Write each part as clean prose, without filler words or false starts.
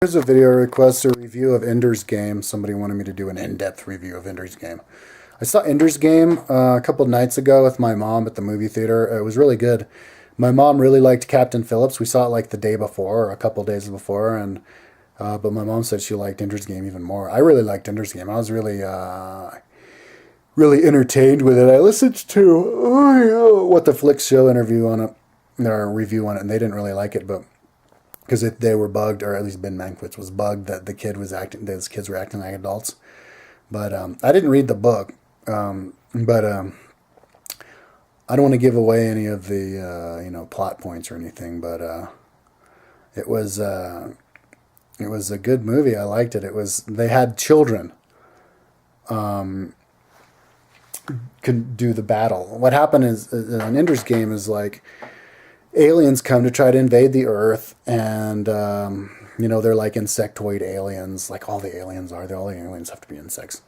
Here's a video request, a review of Ender's Game. Somebody wanted me to do an in-depth review of Ender's Game. I saw Ender's Game a couple nights ago with my mom at the movie theater. It was really good. My mom really liked Captain Phillips. We saw it like the day before, or a couple days before, and but my mom said she liked Ender's Game even more. I really liked Ender's Game. I was really entertained with it. I listened to What the Flick Show interview on it, or review on it, and they didn't really like it, but because they were bugged, or at least Ben Mankiewicz was bugged that the kid was acting, those kids were acting like adults. But I didn't read the book, but I don't want to give away any of the plot points or anything. But it was a good movie. I liked it. They had children could do the battle. What happened is an Ender's Game is like aliens come to try to invade the Earth, and they're like insectoid aliens, like all the aliens are. All the aliens have to be insects,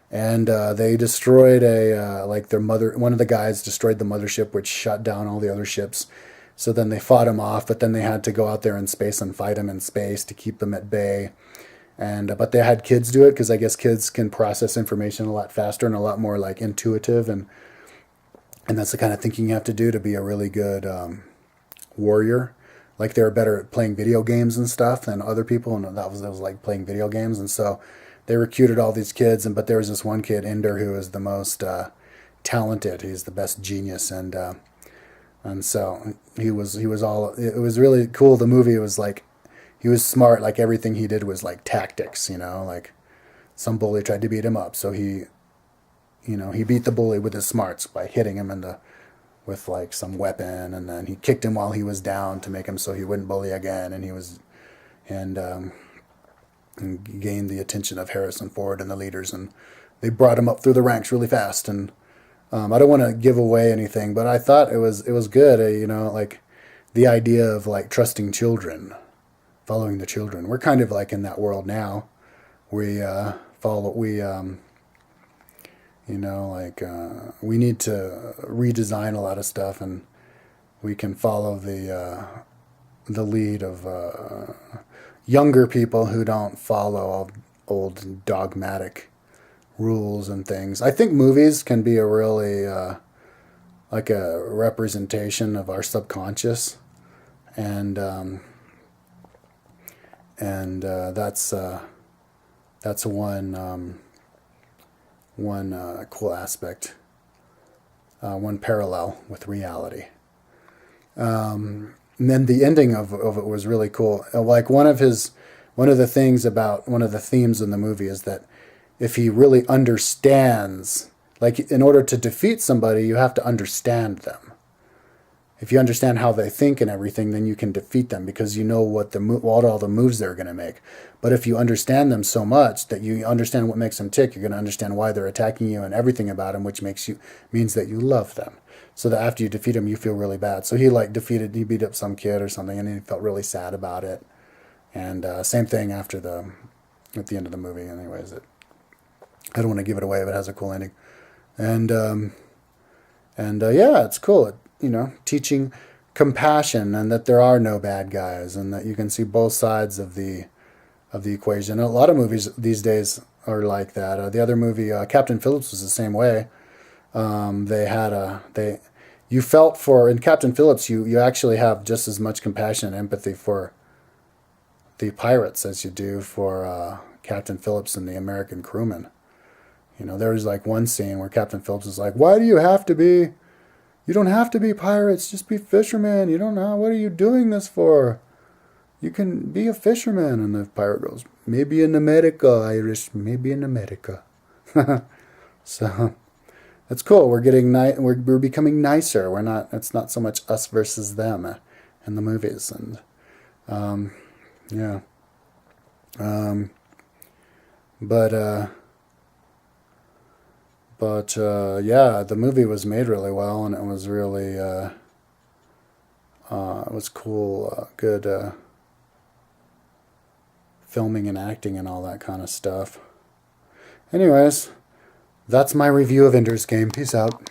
and they destroyed one of the guys destroyed the mothership, which shut down all the other ships. So then they fought him off, but then they had to go out there in space and fight him in space to keep them at bay. And but they had kids do it because I guess kids can process information a lot faster and a lot more like intuitive, and that's the kind of thinking you have to do to be a really good warrior. Like they were better at playing video games and stuff than other people, and that was like playing video games. And so they recruited all these kids, but there was this one kid, Ender, who is the most talented. He's the best genius, and so he was all. It was really cool. The movie was like he was smart. Like everything he did was like tactics. Like some bully tried to beat him up, so he beat the bully with his smarts by hitting him with like some weapon, and then he kicked him while he was down to make him so he wouldn't bully again, and gained the attention of Harrison Ford and the leaders, and they brought him up through the ranks really fast. And I don't want to give away anything, but I thought it was good. Like the idea of like trusting children, following the children. We're kind of like in that world now. We we need to redesign a lot of stuff, and we can follow the lead of younger people who don't follow old dogmatic rules and things. I think movies can be a really like a representation of our subconscious, and that's one cool aspect, one parallel with reality. And then the ending of it was really cool. Like one of the themes in the movie is that if he really understands, like in order to defeat somebody, you have to understand them. If you understand how they think and everything, then you can defeat them because you know what all the moves they're going to make. But if you understand them so much that you understand what makes them tick, you're going to understand why they're attacking you and everything about them, which means that you love them. So that after you defeat them, you feel really bad. So he beat up some kid or something, and he felt really sad about it. And same thing at the end of the movie. Anyways, I don't want to give it away, but it has a cool ending. And yeah, it's cool. Teaching compassion, and that there are no bad guys, and that you can see both sides of the equation. And a lot of movies these days are like that. The other movie, Captain Phillips, was the same way. You felt for, in Captain Phillips, you actually have just as much compassion and empathy for the pirates as you do for Captain Phillips and the American crewmen. There was like one scene where Captain Phillips was like, "Why do you have to be? You don't have to be pirates, just be fishermen. You don't know, what are you doing this for? You can be a fisherman." And the pirate goes, "Maybe in America, Irish, maybe in America." So that's cool. We're becoming nicer. It's not so much us versus them in the movies. And yeah. But yeah, the movie was made really well, and it was really it was cool, good filming and acting and all that kind of stuff. Anyways, that's my review of Ender's Game. Peace out.